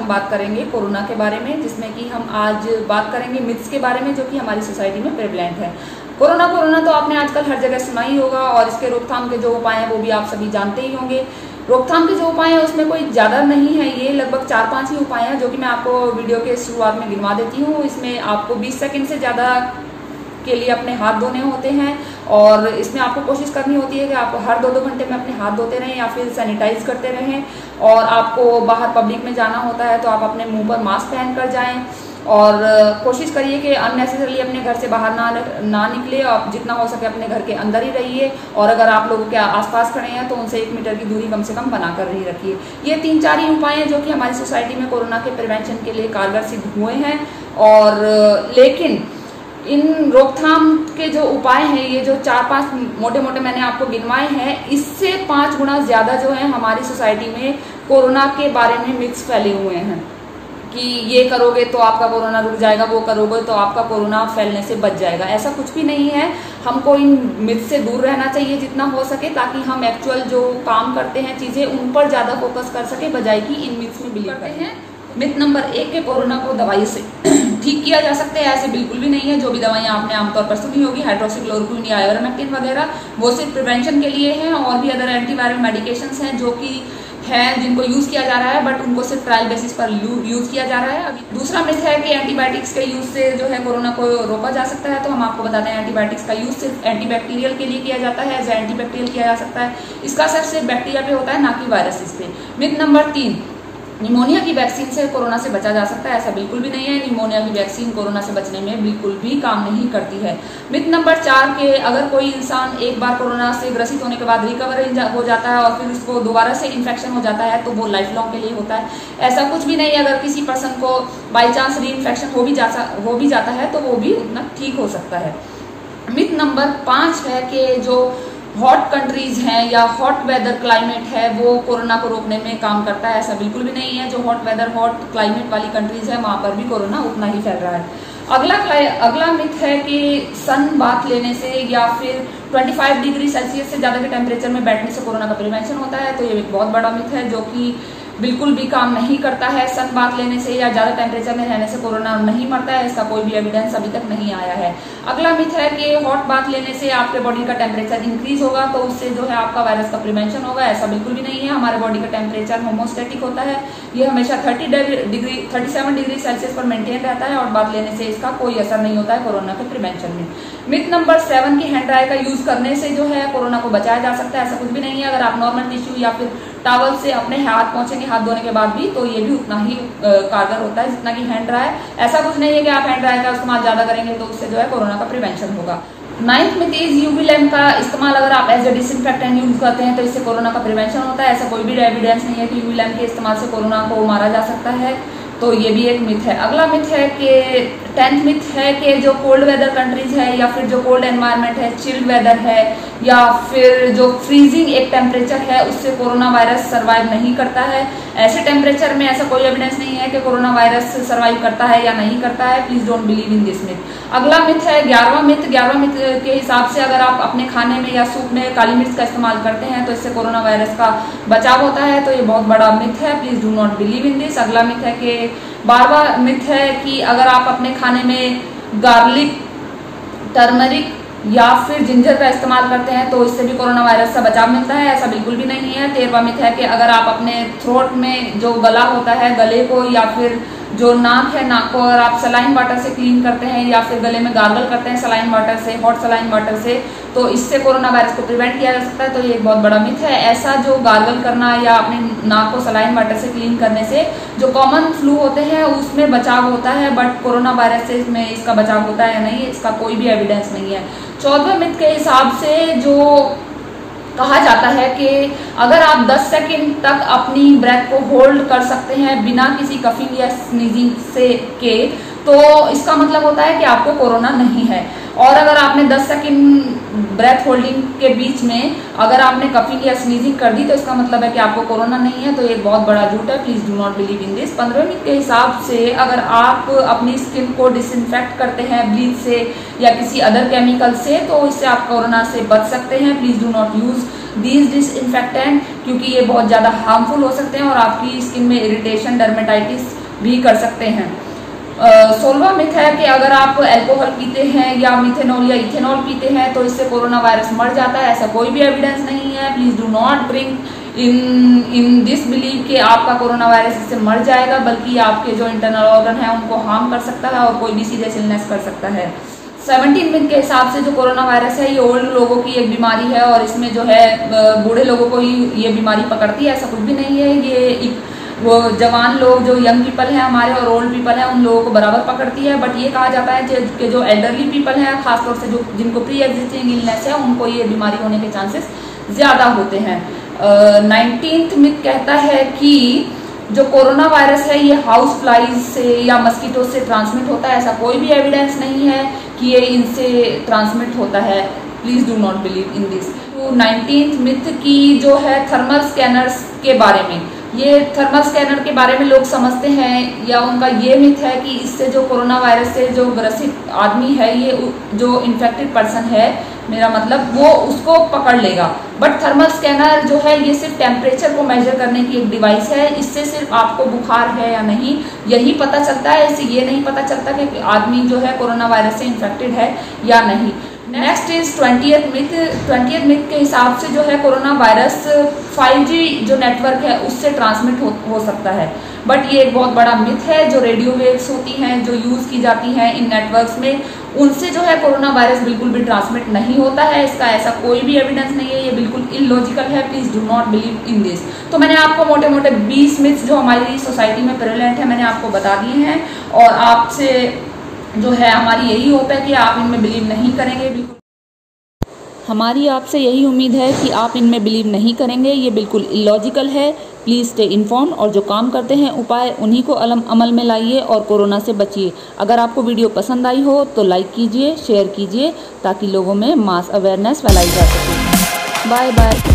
हम बात करेंगे कोरोना के बारे में, जिसमें कि हम आज बात करेंगे मिथ्स के बारे में जो कि हमारी सोसाइटी में प्रेवलेंट है। कोरोना तो आपने आजकल हर जगह सुना ही होगा और इसके रोकथाम के जो उपाय हैं वो भी आप सभी जानते ही होंगे। रोकथाम के जो उपाय हैं उसमें कोई ज़्यादा नहीं है, ये लगभग 4-5 ही उपाय हैं जो कि मैं आपको वीडियो के शुरुआत में गिनवा देती हूँ। इसमें आपको 20 सेकंड से ज़्यादा के लिए अपने हाथ धोने होते हैं और इसमें आपको कोशिश करनी होती है कि आप हर 2-2 घंटे में अपने हाथ धोते रहें या फिर सैनिटाइज करते रहें। और आपको बाहर पब्लिक में जाना होता है तो आप अपने मुंह पर मास्क पहन कर जाएं और कोशिश करिए कि अननेसेसरली अपने घर से बाहर ना निकले और जितना हो सके अपने घर के अंदर ही रहिए। और अगर आप लोगों के आसपास खड़े हैं तो उनसे 1 मीटर की दूरी कम से कम बनाकर ही रखिए। ये 3-4 ही उपाय हैं जो कि हमारी सोसाइटी में कोरोना के प्रिवेंशन के लिए कारगर सिद्ध हुए हैं। और लेकिन इन रोकथाम के जो उपाय हैं, ये जो 4-5 मोटे मैंने आपको गिनवाए हैं, इससे 5 गुना ज्यादा जो है हमारी सोसाइटी में कोरोना के बारे में मिथ्स फैले हुए हैं कि ये करोगे तो आपका कोरोना रुक जाएगा, वो करोगे तो आपका कोरोना फैलने से बच जाएगा। ऐसा कुछ भी नहीं है। हमको इन मिथ्स से दूर रहना चाहिए जितना हो सके, ताकि हम एक्चुअल जो काम करते हैं चीजें उन पर ज्यादा फोकस कर सके, बजाय कि इन मिथ्स में बिलीव करते हैं। मिथ नंबर 1 के कोरोना को दवाई से ठीक किया जा सकता है, ऐसे बिल्कुल भी नहीं है। जो भी दवाइयां आपने आमतौर पर सुनी होगी, हाइड्रोक्सीक्लोरोक्विन या आइवरमेक्टिन वगैरह, वो सिर्फ प्रिवेंशन के लिए है। और भी अदर एंटीवायरल मेडिकेशंस हैं जो कि है जिनको यूज किया जा रहा है, बट उनको सिर्फ ट्रायल बेसिस पर यूज किया जा रहा है। अभी दूसरा मिथ है कि एंटीबायोटिक्स के यूज से जो है कोरोना को रोका जा सकता है। तो हम आपको बताते हैं एंटीबायोटिक्स का यूज सिर्फ एंटीबैक्टीरियल के लिए किया जाता है, एज एंटीबैक्टीरियल किया जा सकता है। इसका असर सिर्फ बैक्टीरिया पे होता है, ना कि वायरसेस पे। मिथ नंबर 3, निमोनिया की वैक्सीन से कोरोना से बचा जा सकता है। ऐसा बिल्कुल भी नहीं है। निमोनिया की वैक्सीन कोरोना से बचने में बिल्कुल भी काम नहीं करती है। मिथ नंबर 4 के अगर कोई इंसान एक बार कोरोना से ग्रसित होने के बाद रिकवर हो जाता है और फिर उसको दोबारा से इन्फेक्शन हो जाता है तो वो लाइफ लॉन्ग के लिए होता है। ऐसा कुछ भी नहीं है। अगर किसी पर्सन को बाई चांस री इन्फेक्शन हो भी जाता है तो वो भी उतना ठीक हो सकता है। मिथ नंबर 5 है कि जो हॉट कंट्रीज हैं या हॉट वेदर क्लाइमेट है वो कोरोना को रोकने में काम करता है। ऐसा बिल्कुल भी नहीं है। जो हॉट क्लाइमेट वाली कंट्रीज है वहां पर भी कोरोना उतना ही फैल रहा है। अगला मिथ है कि सन बाथ लेने से या फिर 25 डिग्री सेल्सियस से ज्यादा के टेम्परेचर में बैठने से कोरोना का प्रिवेंशन होता है। तो ये एक बहुत बड़ा मिथ है जो कि बिल्कुल भी काम नहीं करता है। सन बाथ लेने से या ज्यादा टेम्परेचर में रहने से कोरोना नहीं मरता है, इसका कोई भी एविडेंस अभी तक नहीं आया है। अगला मिथ है कि हॉट बाथ लेने से आपके बॉडी का टेम्परेचर इंक्रीज होगा तो उससे जो है आपका वायरस का प्रिवेंशन होगा। ऐसा बिल्कुल भी नहीं है। हमारे बॉडी का टेम्परेचर होमोस्टैटिक होता है, ये हमेशा 37 डिग्री सेल्सियस पर मेंटेन रहता है और बाथ लेने से इसका कोई असर नहीं होता है कोरोना के प्रिवेंशन में। मिथ नंबर 7 की हैंड ड्रायर का यूज करने से जो है कोरोना को बचाया जा सकता है। ऐसा कुछ भी नहीं है। अगर आप नॉर्मल टिश्यू या फिर टॉवल से अपने हाथ पहुंचेंगे हाथ धोने के बाद भी तो ये भी उतना ही कारगर होता है जितना कि हैंड ड्रायर। ऐसा कुछ नहीं है कि आप हैंड ड्रायर का इस्तेमाल ज्यादा करेंगे तो उससे जो है कोरोना का प्रिवेंशन होगा। 9th myth is UV lamp का इस्तेमाल अगर आप एज ए डिसइंफेक्टेंट यूज करते हैं तो इससे कोरोना का प्रिवेंशन होता है। ऐसा कोई भी एविडेंस नहीं है कि यूवी लैम्प के इस्तेमाल से कोरोना को मारा जा सकता है, तो ये भी एक मिथ है। अगला मिथ है कि 10th मिथ है कि जो कोल्ड वेदर कंट्रीज है या फिर जो कोल्ड एनवायरनमेंट है, चिल्ड वेदर है या फिर जो फ्रीजिंग एक टेम्परेचर है उससे कोरोना वायरस सर्वाइव नहीं करता है। ऐसे टेम्परेचर में ऐसा कोई एविडेंस नहीं है कि कोरोना वायरस सर्वाइव करता है या नहीं करता है। Please don't believe in this myth. अगला मिथ है 11वां मिथ के हिसाब से अगर आप अपने खाने में या सूप में काली मिर्च का इस्तेमाल करते हैं तो इससे कोरोना वायरस का बचाव होता है। तो ये बहुत बड़ा मिथ है। Please do not believe in this. अगला मिथ है कि 12वां मिथ है कि अगर आप अपने खाने में गार्लिक, टर्मरिक या फिर जिंजर का इस्तेमाल करते हैं तो इससे भी कोरोना वायरस से बचाव मिलता है। ऐसा बिल्कुल भी नहीं है। 13वां मिथ है कि अगर आप अपने थ्रोट में जो गला होता है, गले को या फिर जो नाक है, नाक को अगर आप सलाइन वाटर से क्लीन करते हैं या फिर गले में गार्गल करते हैं सलाइन वाटर से, हॉट सलाइन वाटर से, तो इससे कोरोना वायरस को प्रिवेंट किया जा सकता है। तो ये एक बहुत बड़ा मिथ है। ऐसा जो गार्गल करना या अपने नाक को सलाइन वाटर से क्लीन करने से जो कॉमन फ्लू होते हैं उसमें बचाव होता है, बट कोरोना वायरस से इसमें इसका बचाव होता है या नहीं इसका कोई भी एविडेंस नहीं है। 14वें मिथ के हिसाब से जो कहा जाता है कि अगर आप 10 सेकंड तक अपनी ब्रेथ को होल्ड कर सकते हैं बिना किसी कफिंग या स्नीजिंग से तो इसका मतलब होता है कि आपको कोरोना नहीं है। और अगर आपने 10 सेकंड ब्रेथ होल्डिंग के बीच में अगर आपने कफिंग या स्नीजिंग कर दी तो इसका मतलब है कि आपको कोरोना नहीं है। तो ये बहुत बड़ा झूठ है। Please do not believe in this. 15वें मिथ के हिसाब से अगर आप अपनी स्किन को डिसइंफेक्ट करते हैं ब्लीच से या किसी अदर केमिकल से तो इससे आप कोरोना से बच सकते हैं। Please do not use these disinfectant, क्योंकि ये बहुत ज़्यादा हार्मफुल हो सकते हैं और आपकी स्किन में इरिटेशन, डर्मेटाइटिस भी कर सकते हैं। 16वां मिथ है कि अगर आप अल्कोहल पीते हैं या मिथेनॉल या इथेनॉल पीते हैं तो इससे कोरोना वायरस मर जाता है। ऐसा कोई भी एविडेंस नहीं है। Please do not drink in this believe कि आपका कोरोना वायरस इससे मर जाएगा, बल्कि आपके जो इंटरनल ऑर्गन है उनको हार्म कर सकता है और कोई भी सीरियस इलनेस कर सकता है। 17 मिथ के हिसाब से जो कोरोना वायरस है ये ओल्ड लोगों की एक बीमारी है और इसमें जो है बूढ़े लोगों को ही ये बीमारी पकड़ती है। ऐसा कुछ भी नहीं है। ये वो जवान लोग जो यंग पीपल हैं हमारे और ओल्ड पीपल हैं उन लोगों को बराबर पकड़ती है। बट ये कहा जाता है कि जो एल्डरली पीपल हैं, खासतौर से जो जिनको प्री एग्जिस्टिंग इलनेस है, उनको ये बीमारी होने के चांसेस ज़्यादा होते हैं। 19th मिथ कहता है कि जो कोरोना वायरस है ये हाउस फ्लाइज से या मस्कीटो से ट्रांसमिट होता है। ऐसा कोई भी एविडेंस नहीं है कि ये इनसे ट्रांसमिट होता है। Please do not believe in this. 19th myth की जो है थर्मल स्कैनर्स के बारे में, ये थर्मल स्कैनर के बारे में लोग समझते हैं या उनका ये मिथ है कि इससे जो कोरोना वायरस से जो ग्रसित आदमी है, ये जो इन्फेक्टेड पर्सन है, मेरा मतलब वो उसको पकड़ लेगा। बट थर्मल स्कैनर जो है ये सिर्फ टेम्परेचर को मेजर करने की एक डिवाइस है। इससे सिर्फ आपको बुखार है या नहीं यही पता चलता है। इससे ये नहीं पता चलता कि आदमी जो है कोरोना वायरस से इन्फेक्टेड है या नहीं। Next is 20th myth. 20th myth के हिसाब से जो है कोरोना वायरस 5G जो नेटवर्क है उससे ट्रांसमिट हो सकता है। बट ये एक बहुत बड़ा मिथ है। जो रेडियो वेव्स होती हैं जो यूज़ की जाती हैं इन नेटवर्क्स में, उनसे जो है कोरोना वायरस बिल्कुल भी ट्रांसमिट नहीं होता है। इसका ऐसा कोई भी एविडेंस नहीं है। ये बिल्कुल इलॉजिकल है। Please do not believe in this. तो मैंने आपको मोटे मोटे 20 मिथ्स जो हमारी सोसाइटी में प्रेवलेंट है मैंने आपको बता दिए हैं और आपसे जो है हमारी यही होता है कि आप इनमें बिलीव नहीं करेंगे। बिल्कुल हमारी आपसे यही उम्मीद है कि आप इनमें बिलीव नहीं करेंगे। ये बिल्कुल इलॉजिकल है। प्लीज़ स्टे इन्फॉर्म और जो काम करते हैं उपाय उन्हीं को अमल में लाइए और कोरोना से बचिए। अगर आपको वीडियो पसंद आई हो तो लाइक कीजिए, शेयर कीजिए ताकि लोगों में मास अवेयरनेस फैलाई जा सके। Bye bye.